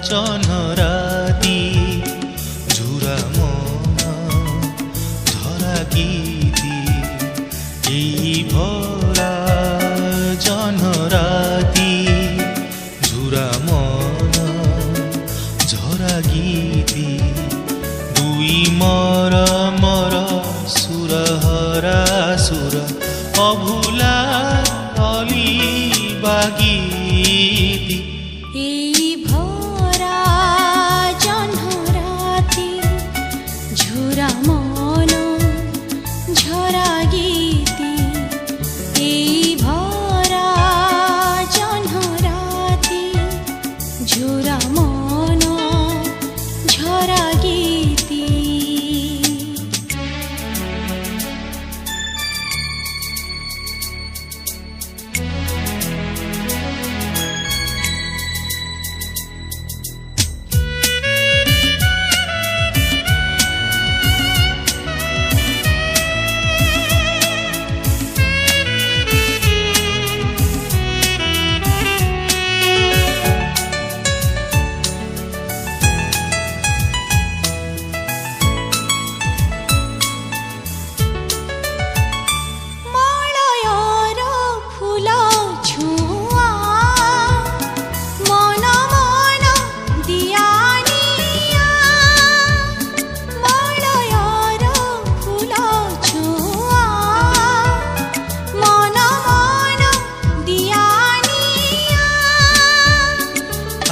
জনরাতি ঝুরা মন ধরা গীতি এই ভরা জনরাতি ঝুরা মন ঝরা গীতি দুই মর মর সুর হরা সুর অভুলা অলি বাগীতি এই ভরা জহ্নরাতি ঝুরা মন ঝরা গীতি এই ভরা জহ্নরাতি ঝুরা মন ঝরা গীতি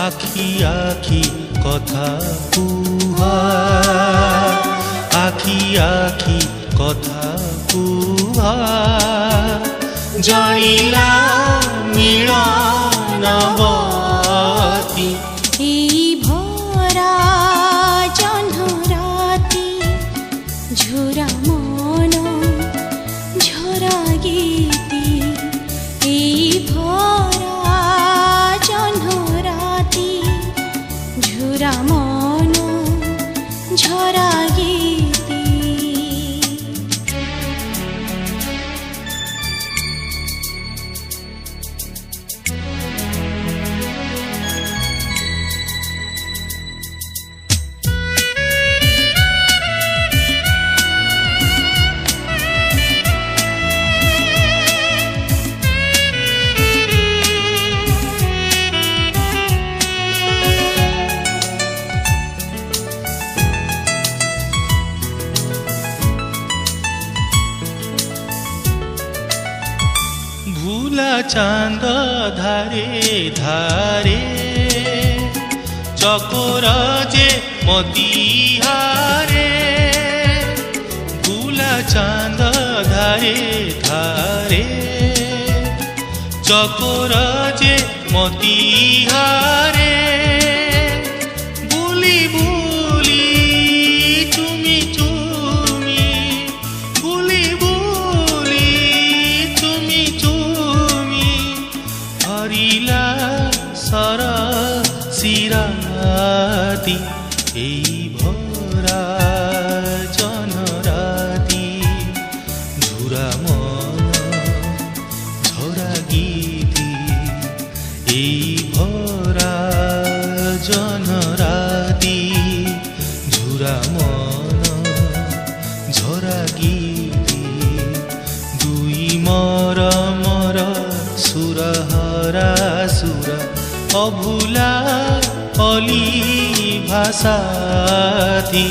আখি আখি কথা কুহা আখি আখি কথা কুহা জানিলা মিলনবতী এই ভরা জহ্নরাতি ঝুরা মন ঝরা গীতি এই ভরা জহ্নরাতি ঝুরা মন ঝরা গীতি ভুলা চাঁদ ধারে ধারে চকর যে মতিহারে ভুলা চাঁদ ধারে ধারে চকর যে মতিহারে বুলি বুলি তুমি তুমি বুলি বুলি তুমি তুমি হরিলা সর সিরাতি এই ভরা জনরাতি ঝুরা মন ঝরা গীতি এই ভরা জনরাতি ঝুরা মন ঝরা গীতি দুই মর মর সুর হরা সুর অভুলা অলি ভাষাথি